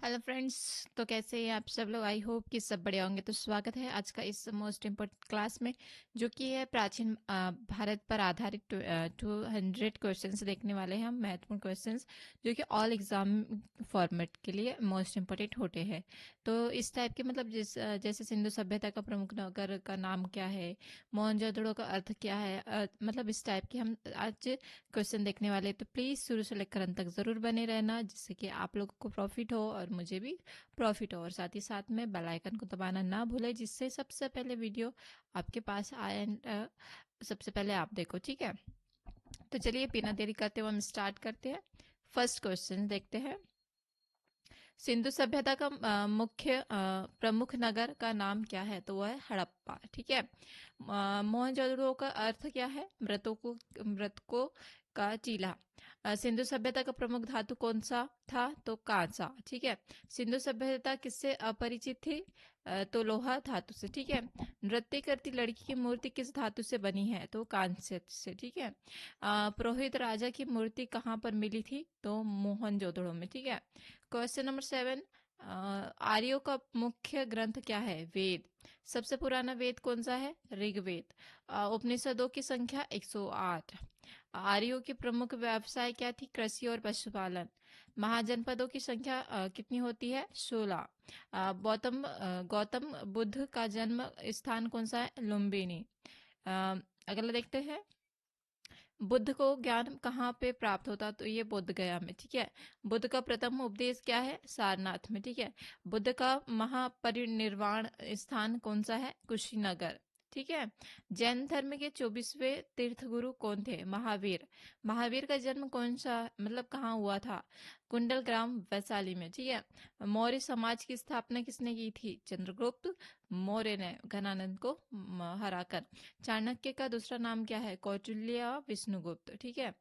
Hello friends. तो कैसे हैं आप सब लोग? आई होप कि सब बढ़िया होंगे। तो स्वागत है आज का इस मोस्ट इम्पोर्टेंट क्लास में, जो कि है प्राचीन भारत पर आधारित 200 क्वेश्चंस देखने वाले हैं हम, महत्वपूर्ण क्वेश्चंस जो कि ऑल एग्जाम फॉर्मेट के लिए मोस्ट इम्पोर्टेंट होते हैं। तो इस टाइप के मतलब जैसे सिंधु सभ्यता का प्रमुख नगर का नाम क्या है, मोहनजोदड़ो का अर्थ क्या है, मतलब इस टाइप के हम आज क्वेश्चन देखने वाले हैं। तो प्लीज़ शुरू से लेकर अंत तक ज़रूर बने रहना, जिससे कि आप लोगों को प्रॉफिट हो और मुझे भी प्रॉफिट हो। और साथ ही साथ में बेल आइकन को दबाना ना भूले, जिससे सबसे पहले वीडियो आपके पास आए एंड सबसे पहले आप देखो। ठीक है, तो चलिए बिना देरी करते हुए हम स्टार्ट करते हैं। फर्स्ट क्वेश्चन देखते हैं। सिंधु सभ्यता का मुख्य प्रमुख नगर का नाम क्या है? तो वह है हड़प्पा। ठीक है। मोहनजोदड़ो का अर्थ क्या है? मृतकों का टीला। सिंधु सभ्यता का प्रमुख धातु कौन सा था? तो कांसा। ठीक है। सिंधु सभ्यता किससे अपरिचित थी? तो लोहा धातु से। ठीक है। नृत्य करती लड़की की मूर्ति किस धातु से बनी है? तो कांस्य से। ठीक है। पुरोहित राजा की मूर्ति कहाँ पर मिली थी? तो मोहनजोदड़ो में। ठीक है। Question number 7। आर्यों का मुख्य ग्रंथ क्या है? वेद। सबसे पुराना वेद कौन सा है? ऋग्वेद। उपनिषदों की संख्या 108। आर्यों की प्रमुख व्यवसाय क्या थी? कृषि और पशुपालन। महाजनपदों की संख्या कितनी होती है? 16। गौतम बुद्ध का जन्म स्थान कौन सा है? लुम्बिनी। अगला देखते हैं। बुद्ध को ज्ञान कहाँ पे प्राप्त होता? तो ये बोध गया में। ठीक है। बुद्ध का प्रथम उपदेश क्या है? सारनाथ में। ठीक है। बुद्ध का महापरिनिर्वाण स्थान कौन सा है? कुशीनगर। ठीक है। जैन धर्म के 24वें तीर्थगुरु कौन थे? महावीर। महावीर का जन्म कौन सा मतलब कहाँ हुआ था? कुंडल ग्राम वैशाली में। ठीक है। मौर्य समाज की स्थापना किसने की थी? चंद्रगुप्त मौर्य ने, घनानंद को हराकर। चाणक्य का दूसरा नाम क्या है? कौटिल्य विष्णुगुप्त। ठीक है।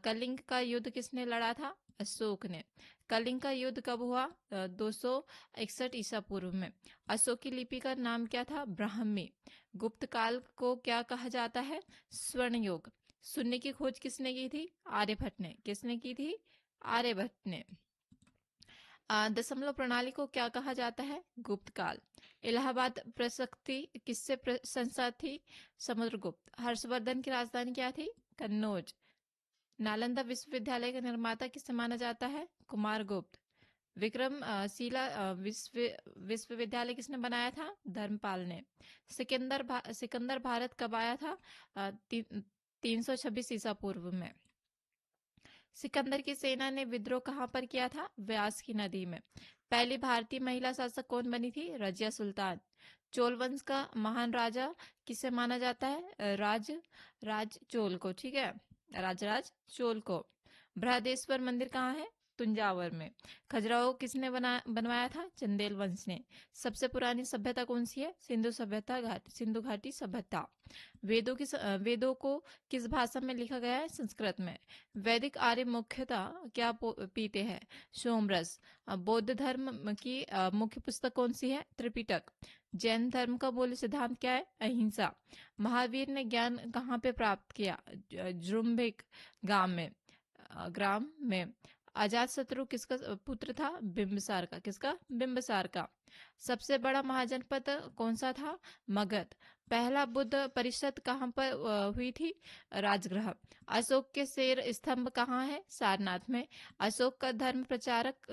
कलिंग का युद्ध किसने लड़ा था? अशोक ने। कलिंग का युद्ध कब हुआ? 261 ईसा पूर्व में। अशोक की लिपि का नाम क्या था? ब्राह्मी। गुप्त काल को क्या कहा जाता है? स्वर्ण युग। शून्य की खोज किसने की थी? आर्यभट्ट ने। किसने की थी? आर्यभट्ट ने। दशमलव प्रणाली को क्या कहा जाता है? गुप्त काल। इलाहाबाद प्रशक्ति किससे संस्था थी? समुद्रगुप्त। हर्षवर्धन की राजधानी क्या थी? कन्नौज। नालंदा विश्वविद्यालय का निर्माता किसे माना जाता है? कुमारगुप्त। शिला विश्वविद्यालय किसने बनाया था? धर्मपाल ने। सिकंदर भारत कब आया था? 326 ईसा पूर्व में। सिकंदर की सेना ने विद्रोह कहाँ पर किया था? व्यास की नदी में। पहली भारतीय महिला शासक कौन बनी थी? रजिया सुल्तान। चोल वंश का महान राजा किसे माना जाता है? राज चोल को। ठीक है। राजराज चोल को। बृहदेश्वर मंदिर कहाँ है? तुंजावर में। खजुराहो किसने बनवाया था? चंदेल वंश ने। सबसे पुरानी सभ्यता कौन सी है? सिंधु घाटी सभ्यता। वेदों को किस भाषा में लिखा गया है? संस्कृत में। वैदिक आर्य मुख्यतः क्या पीते हैं? सोमरस। बौद्ध धर्म की मुख्य पुस्तक कौन सी है? त्रिपिटक। जैन धर्म का मूल सिद्धांत क्या है? अहिंसा। महावीर ने ज्ञान कहाँ पे प्राप्त किया? जुम्बिक ग्राम में। अजात शत्रु किसका पुत्र था? बिंबिसार का। किसका? बिंबिसार का। सबसे बड़ा महाजनपद कौन सा था? मगध। पहला बुद्ध परिषद कहाँ पर हुई थी? राजगृह। अशोक के शेर स्तंभ कहाँ है? सारनाथ में। अशोक का धर्म प्रचारक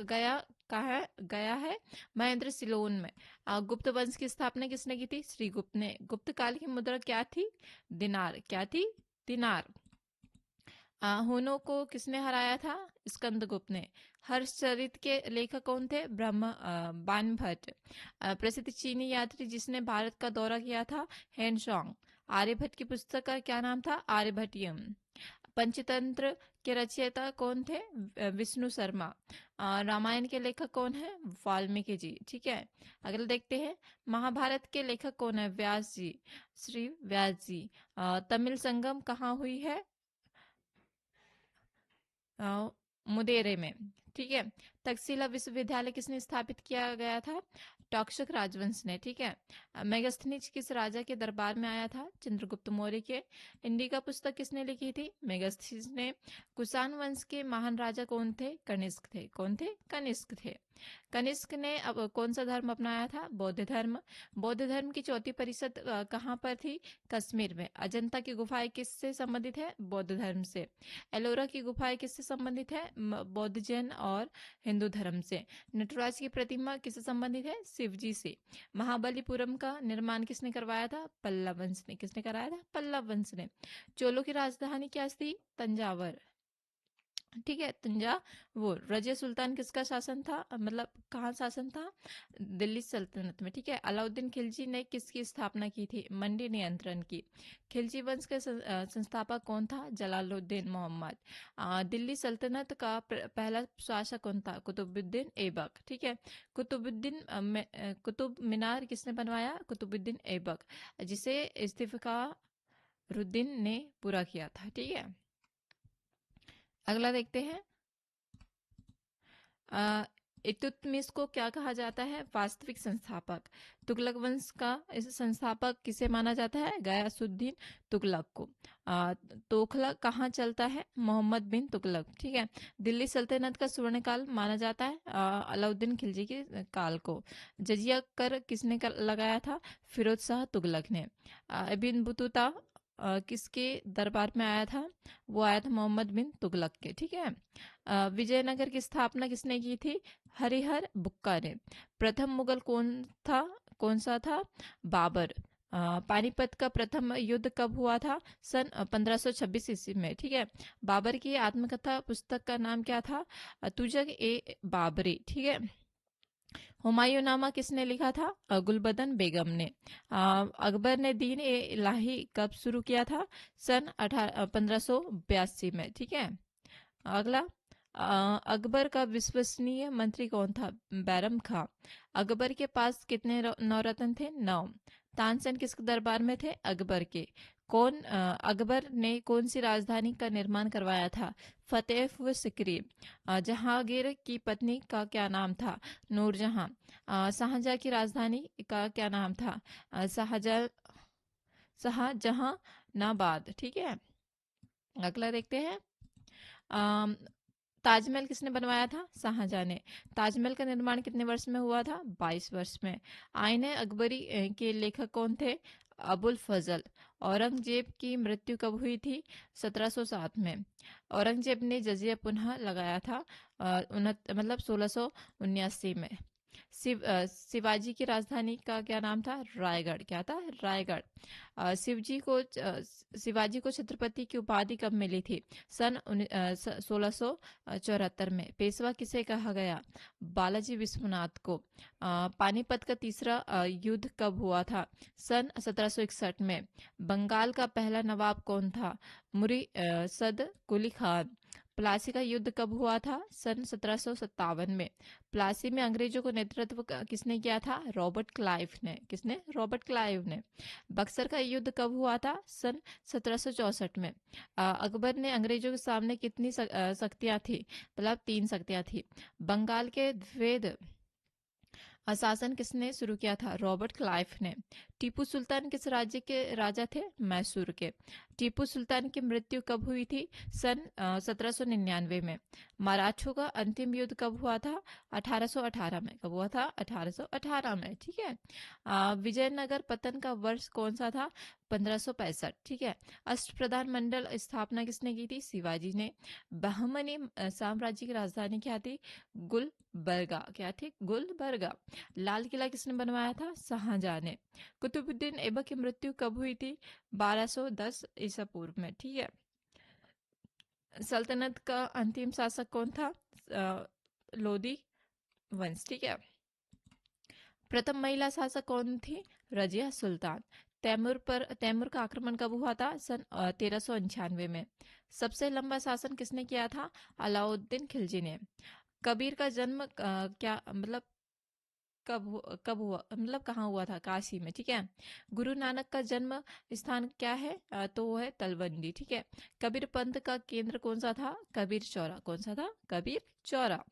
गया है? महेंद्र सिलोन में। गुप्त वंश की स्थापना किसने की थी? श्रीगुप्त ने। गुप्त काल की मुद्रा क्या थी? दिनार। क्या थी? दिनार। हुनों को किसने हराया था? स्कंदगुप्त ने। हर्षचरित के लेखक कौन थे? बाणभट्ट। प्रसिद्ध चीनी यात्री जिसने भारत का दौरा किया था? हेनसोंग। आर्यभट्ट की पुस्तक का क्या नाम था? आर्यभट्टियम। पंचतंत्र के रचयिता कौन थे? विष्णु शर्मा। रामायण के लेखक कौन है? वाल्मीकि जी। ठीक है। अगला देखते हैं। महाभारत के लेखक कौन है? व्यास जी। श्री व्यास जी। तमिल संगम कहाँ हुई है? मुदेरे में। ठीक है। तक्षशिला विश्वविद्यालय किसने स्थापित किया गया था? टोकशक राजवंश ने, ठीक है। मेगास्थनीज किस राजा के दरबार में आया था? चंद्रगुप्त मौर्य के। इंडिका पुस्तक किसने लिखी थी? मेगास्थनीज ने। कुषाण वंश के महान राजा कौन थे? कनिष्क थे। कौन थे? कनिष्क थे। कनिष्क ने अब कौन सा धर्म अपनाया था? बौद्ध धर्म। बौद्ध धर्म की चौथी परिषद कहाँ पर थी? कश्मीर में। अजंता की गुफाएं किससे संबंधित है? बौद्ध धर्म से। एलोरा की गुफाएं किससे संबंधित है? बौद्ध, जैन और हिंदू धर्म से। नटराज की प्रतिमा किससे संबंधित है? शिव जी से। महाबलीपुरम का निर्माण किसने करवाया था? पल्लव वंश ने। किसने कराया था? पल्लव वंश ने। चोलों की राजधानी क्या थी? तंजावर, ठीक है, तंजावुर। रजिया सुल्तान किसका शासन था? मतलब कहाँ शासन था? दिल्ली सल्तनत में, ठीक है। अलाउद्दीन खिलजी ने किसकी स्थापना की थी? मंडी नियंत्रण की। खिलजी वंश के संस्थापक कौन था? जलालुद्दीन मोहम्मद। दिल्ली सल्तनत का पहला शासक कौन था? कुतुबुद्दीन ऐबक, ठीक है। कुतुब मीनार किसने बनवाया? कुतुबुद्दीन ऐबक, जिसे इफ्तिखारुद्दीन ने पूरा किया था, ठीक है। अगला देखते हैं। इल्तुतमिश को क्या कहा जाता है? वास्तविक संस्थापक। तुगलक वंश का इस संस्थापक किसे माना जाता है? गयासुद्दीन तुगलक को। तोखला कहाँ चलता है? मोहम्मद बिन तुगलक, ठीक है। दिल्ली सल्तनत का स्वर्ण काल माना जाता है अलाउद्दीन खिलजी के काल को। जजिया कर किसने लगाया था? फिरोज शाह तुगलक ने। इब्न बतूता किसके दरबार में आया था? वो आया था मोहम्मद बिन तुगलक के, ठीक है। विजयनगर की स्थापना किसने की थी? हरिहर बुक्का ने। प्रथम मुगल कौन सा था? बाबर। पानीपत का प्रथम युद्ध कब हुआ था? सन 1526 ईस्वी में, ठीक है। बाबर की आत्मकथा पुस्तक का नाम क्या था? तुजक ए बाबरी, ठीक है। हुमायूंनामा किसने लिखा था? गुलबदन बेगम ने। अकबर ने दीन ए इलाही कब शुरू किया था? सन 1582 में, ठीक है। अगला, अकबर का विश्वसनीय मंत्री कौन था? बैरम खां। अकबर के पास कितने नौरत्न थे? 9। तानसेन किसके दरबार में थे? अकबर के। अकबर ने कौन सी राजधानी का निर्माण करवाया था? फतेहपुर सिकरी। जहांगीर की पत्नी का क्या नाम था? नूरजहां। शाहजहां की राजधानी का क्या नाम था? शाहजहां शाहजहानाबाद, ठीक है। अगला देखते हैं। अम, ताजमहल किसने बनवाया था? शाहजहां ने। ताजमहल का निर्माण कितने वर्ष में हुआ था? 22 वर्ष में। आईने अकबरी के लेखक कौन थे? अबुल फजल। औरंगजेब की मृत्यु कब हुई थी? 1707 में। औरंगजेब ने जजिया पुनः लगाया था मतलब 1679 में। शिवाजी की राजधानी का क्या नाम था? रायगढ़। क्या था? रायगढ़। शिवाजी को छत्रपति की उपाधि कब मिली थी? सन 1674 में। पेशवा किसे कहा गया? बालाजी विश्वनाथ को। पानीपत का तीसरा युद्ध कब हुआ था? सन 1761 में। बंगाल का पहला नवाब कौन था? सद कुली खान। प्लासी का युद्ध कब हुआ था? सन 1757 में। प्लासी में अंग्रेजों को नेतृत्व किसने किया था? रॉबर्ट क्लाइव ने। किसने? रॉबर्ट क्लाइव ने। बक्सर का युद्ध कब हुआ था? सन 1764 में। अकबर ने अंग्रेजों के सामने कितनी शक्तियां थी? मतलब 3 शक्तियां थी। बंगाल के द्वैध शासन किसने शुरू किया था? रॉबर्ट क्लाइव ने। टीपू सुल्तान किस राज्य के राजा थे? मैसूर के। टीपू सुल्तान की मृत्यु कब हुई थी? सन 1799 में। मराठों का अंतिम युद्ध कब हुआ था? 1818 में। कब हुआ था? 1818 में, ठीक है। विजयनगर पतन का वर्ष कौन सा था? 1565, ठीक है। अष्टप्रधान मंडल स्थापना किसने की थी? शिवाजी ने। बहमनी साम्राज्य की राजधानी क्या थी? गुलबर्गा। क्या थी? गुलबर्गा। लाल किला किसने बनवाया था? शाहजहां ने। कुतुबुद्दीन ऐबक की मृत्यु कब हुई थी? 1210 ईसा पूर्व में, ठीक है। सल्तनत का अंतिम शासक कौन था? लोदी वंश, ठीक है। प्रथम महिला शासक कौन थी? रजिया सुल्तान। तैमूर का आक्रमण कब हुआ था? सन 1395 में। सबसे लंबा शासन किसने किया था? अलाउद्दीन खिलजी ने। कबीर का जन्म क्या मतलब कब हुआ मतलब कहाँ हुआ था? काशी में, ठीक है। गुरु नानक का जन्म स्थान क्या है? तो वो है तलवंडी, ठीक है। कबीर पंथ का केंद्र कौन सा था? कबीर चौरा। कौन सा था? कबीर चौरा।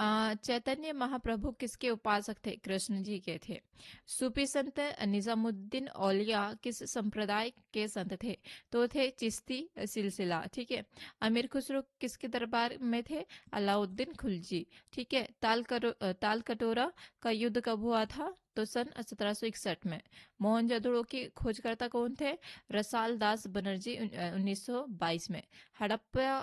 चैतन्य महाप्रभु किसके उपासक थे? कृष्ण जी के थे। सूफी संत निजामुद्दीन औलिया किस संप्रदाय के संत थे? तो थे चिश्ती सिलसिला। ठीक है। अमीर खुसरो किसके दरबार में थे? अलाउद्दीन खिलजी। ठीक है। ताल कटोरा का युद्ध कब हुआ था? तो सन 1761 में। मोहनजोदड़ो की खोजकर्ता कौन थे? रसाल दास बनर्जी 1922 में। हड़प्पा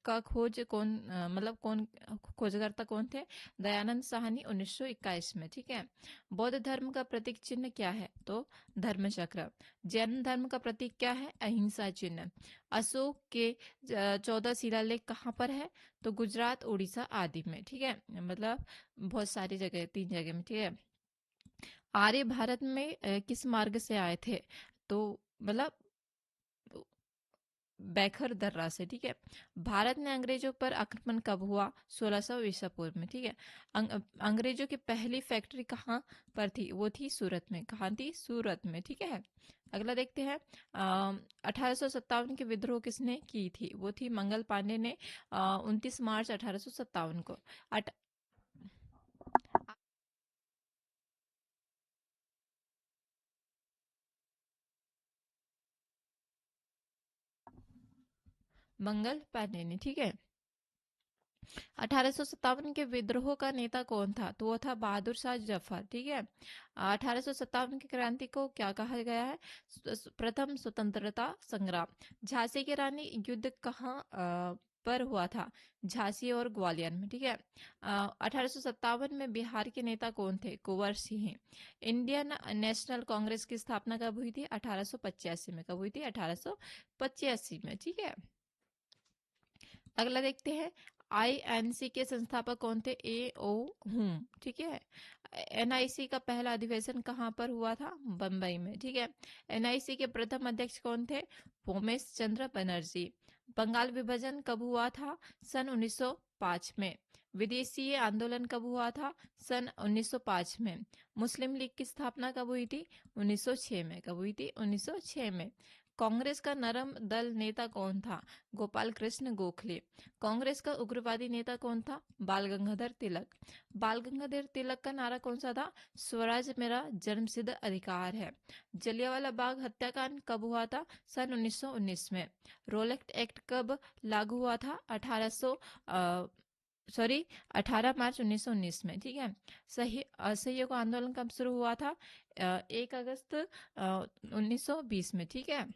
का खोज कौन मतलब कौन खोजकर्ता कौन थे? दयानंद साहनी 1921 में। ठीक है। बौद्ध धर्म का प्रतीक चिन्ह क्या है? तो धर्म चक्र। जैन धर्म का प्रतीक क्या है? अहिंसा चिन्ह। अशोक के 14 शिलालेख कहाँ पर है? तो गुजरात, उड़ीसा आदि में। ठीक है। मतलब बहुत सारी जगह, 3 जगह में। ठीक है। आर्य भारत में किस मार्ग से आए थे? तो मतलब बैखर दर्रा से। ठीक है। भारत ने अंग्रेजों पर आक्रमण कब हुआ? 1600 ईसा पूर्व में। ठीक है। अंग्रेजों की पहली फैक्ट्री कहाँ पर थी? वो थी सूरत में। कहाँ थी? सूरत में। ठीक है। अगला देखते हैं। 1857 के विद्रोह किसने की थी? वो थी मंगल पांडे ने 29 मार्च 1857 को। अट, मंगल पांडे ने। ठीक है। 1857 के विद्रोह का नेता कौन था? तो वो था बहादुर शाह जफर। ठीक है। 1857 की क्रांति को क्या कहा गया है? प्रथम स्वतंत्रता संग्राम। झांसी की रानी युद्ध कहाँ पर हुआ था? झांसी और ग्वालियर में। ठीक है। 1857 में बिहार के नेता कौन थे? कुंवर सिंह। इंडियन नेशनल कांग्रेस की स्थापना कब हुई थी? 1885 में। कब हुई थी? 1885 में। ठीक है। अगला देखते हैं। आईएनसी के संस्थापक कौन थे? ए ओ हुम। ठीक है। एनआईसी का पहला अधिवेशन कहाँ पर हुआ था? बम्बई में। ठीक है। एनआईसी के प्रथम अध्यक्ष कौन थे? भूमेश चंद्र बनर्जी। बंगाल विभाजन कब हुआ था? सन 1905 में। विदेशी आंदोलन कब हुआ था? सन 1905 में। मुस्लिम लीग की स्थापना कब हुई थी? 1906 में। कब हुई थी? 1906 में। कांग्रेस का नरम दल नेता कौन था? गोपाल कृष्ण गोखले। कांग्रेस का उग्रवादी नेता कौन था? बाल गंगाधर तिलक। बाल गंगाधर तिलक का नारा कौन सा था? स्वराज मेरा जन्मसिद्ध अधिकार है। जलियांवाला बाग हत्याकांड कब हुआ था? सन 1919 में। रोलेक्ट एक्ट कब लागू हुआ था? 18 मार्च 1919 में। ठीक है। सही असहयोग आंदोलन कब शुरू हुआ था? 1 अगस्त 1920 में। ठीक है।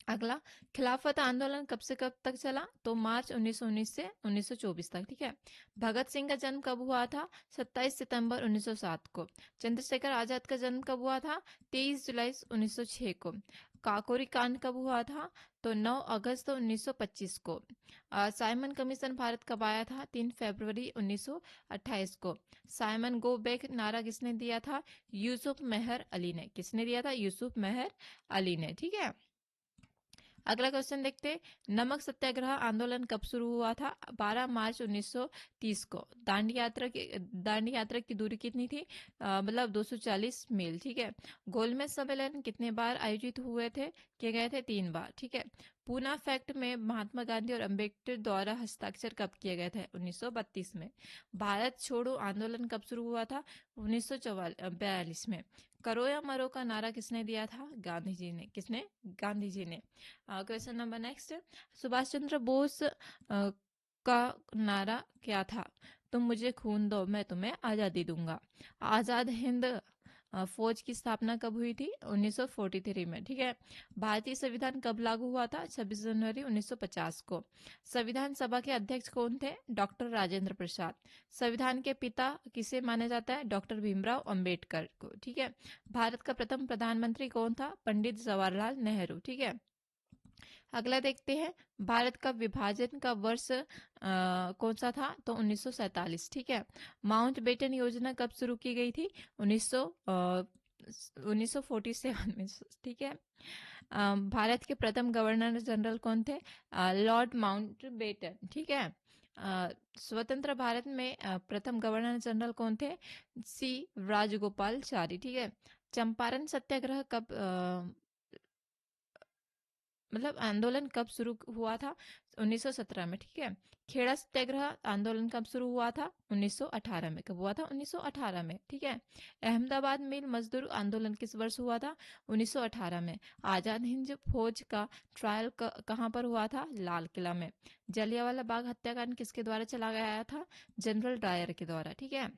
अगला, खिलाफत आंदोलन कब से कब तक चला? तो मार्च 1919 से 1924 तक। ठीक है। भगत सिंह का जन्म कब हुआ था? 27 सितंबर 1907 को। चंद्रशेखर आजाद का जन्म कब हुआ था? 23 जुलाई 1906 को। काकोरी कांड कब हुआ था? तो 9 अगस्त 1925 को। साइमन कमीशन भारत कब आया था? 3 फरवरी 1928 को। साइमन गो बैक नारा किसने दिया था? यूसुफ मेहर अली ने। किसने दिया था? यूसुफ मेहर अली ने। ठीक है। अगला क्वेश्चन देखते हैं। नमक सत्याग्रह आंदोलन कब शुरू हुआ था? 12 मार्च 1930 को। दांडी यात्रा की दूरी कितनी थी? मतलब 240 मील। ठीक है। गोलमेज सम्मेलन कितने बार आयोजित हुए थे? किए गए थे 3 बार। ठीक है। पूना फैक्ट में महात्मा गांधी और अंबेडकर द्वारा हस्ताक्षर कब किए गए थे? 1932 में। भारत छोड़ो आंदोलन कब शुरू हुआ था? 1942 में। करो या मरो का नारा किसने दिया था? गांधी जी ने। किसने? गांधी जी ने। Question number next. Subhash Chandra Bose का नारा क्या था? तुम मुझे खून दो, मैं तुम्हें आजादी दूंगा। आजाद हिंद फौज की स्थापना कब हुई थी? 1943 में। ठीक है। भारतीय संविधान कब लागू हुआ था? 26 जनवरी 1950 को। संविधान सभा के अध्यक्ष कौन थे? डॉक्टर राजेंद्र प्रसाद। संविधान के पिता किसे माना जाता है? डॉक्टर भीमराव अंबेडकर को। ठीक है। भारत का प्रथम प्रधानमंत्री कौन था? पंडित जवाहरलाल नेहरू। ठीक है। अगला देखते हैं। भारत का विभाजन का वर्ष कौन सा था? तो 1947। ठीक है। माउंट बेटन योजना कब शुरू की गई थी? 1947 में। ठीक है। भारत के प्रथम गवर्नर जनरल कौन थे? Lord Mountbatten. ठीक है। स्वतंत्र भारत में प्रथम गवर्नर जनरल कौन थे? सी राजगोपालचारी। ठीक है। चंपारण सत्याग्रह कब मतलब आंदोलन कब शुरू हुआ था? 1917 में, ठीक है। खेड़ा सत्याग्रह आंदोलन कब शुरू हुआ था? 1918 में। कब हुआ था? 1918 में, ठीक है। अहमदाबाद मिल मजदूर आंदोलन किस वर्ष हुआ था? 1918 में। आजाद हिंद फौज का ट्रायल कहाँ पर हुआ था? लाल किला में। जलियांवाला बाग हत्याकांड किसके द्वारा चला गया था? जनरल डायर के द्वारा, ठीक है।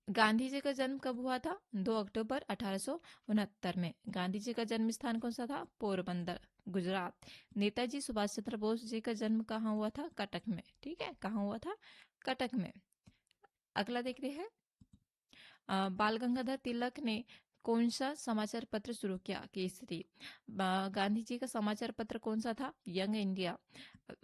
गांधी जी का जन्म कब हुआ था? 2 अक्टूबर 1869 में। गांधी जी का जन्म स्थान कौन सा था? पोरबंदर, गुजरात। नेताजी सुभाष चंद्र बोस जी का जन्म कहाँ हुआ था? कटक में, ठीक है। कहाँ हुआ था? कटक में। अगला देख रहे हैं, बाल गंगाधर तिलक ने कौन सा समाचार पत्र शुरू किया? केसरी। गांधी जी का समाचार पत्र कौन सा था? Young India.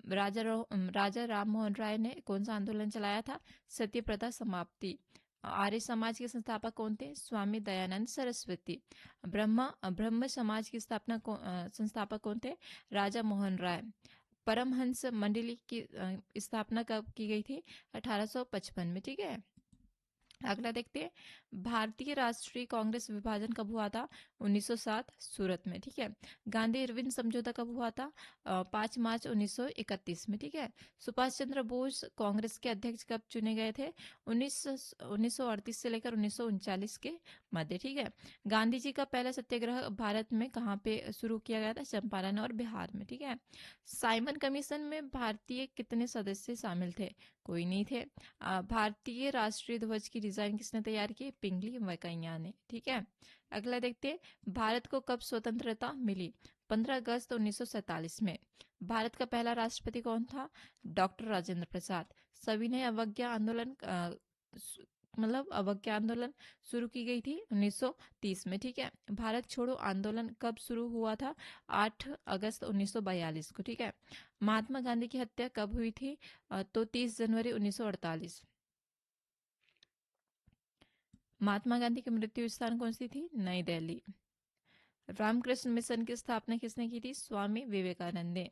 राजा राम मोहन राय ने कौन सा आंदोलन चलाया था? सत्य प्रथा समाप्ति। आर्य समाज के संस्थापक कौन थे? स्वामी दयानंद सरस्वती। ब्रह्म समाज की संस्थापक कौन थे? राजा मोहन राय। परमहंस मंडली की स्थापना कब की गई थी? 1855 में, ठीक है। अगला देखते हैं, भारतीय राष्ट्रीय कांग्रेस विभाजन कब हुआ था? 1907, सूरत में, ठीक है। गांधी इरविन समझौता कब हुआ था? 5 मार्च 1931 में, ठीक है। सुभाष चंद्र बोस कांग्रेस के अध्यक्ष कब चुने गए थे? 1938 से लेकर 1939 के मध्य, ठीक है। गांधी जी का पहला सत्याग्रह भारत में कहाँ पे शुरू किया गया था? चंपारण और बिहार में, ठीक है। साइमन कमीशन में भारतीय कितने सदस्य शामिल थे? कोई नहीं थे। भारतीय राष्ट्रीय ध्वज की डिजाइन किसने तैयार की? पिंगली वेंकैया ने, ठीक है। अगला देखते हैं, भारत को कब स्वतंत्रता मिली? 15 अगस्त 1947 में। भारत का पहला राष्ट्रपति कौन था? डॉक्टर राजेंद्र प्रसाद। सविनय अवज्ञा आंदोलन अवज्ञा आंदोलन शुरू की गई थी 1930 में, ठीक है। भारत छोड़ो आंदोलन कब शुरू हुआ था? 8 अगस्त 1942 को, ठीक है। महात्मा गांधी की हत्या कब हुई थी? तो 30 जनवरी 1948। महात्मा गांधी की मृत्यु स्थान कौन सी थी? नई दिल्ली। रामकृष्ण मिशन की स्थापना किसने की थी? स्वामी विवेकानंद ने।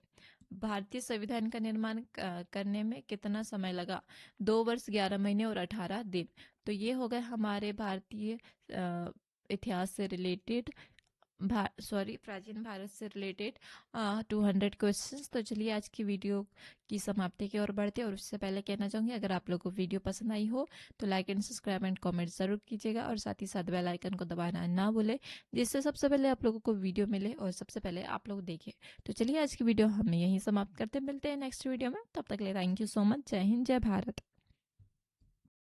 भारतीय संविधान का निर्माण करने में कितना समय लगा? 2 वर्ष 11 महीने और 18 दिन। तो ये हो गए हमारे भारतीय इतिहास से रिलेटेड, प्राचीन भारत से रिलेटेड 200 क्वेश्चंस। तो चलिए आज की वीडियो की समाप्ति की ओर बढ़ते हैं, और उससे पहले कहना चाहूँगी, अगर आप लोगों को वीडियो पसंद आई हो तो like and subscribe and comment जरूर कीजिएगा, और साथ ही साथ बेल आइकन को दबाना ना भूले, जिससे सबसे पहले आप लोगों को वीडियो मिले और सबसे पहले आप लोग देखें। तो चलिए आज की वीडियो हम यहीं समाप्त करते, मिलते हैं नेक्स्ट वीडियो में। तब तक के लिए थैंक यू सो मच। जय हिंद, जय भारत।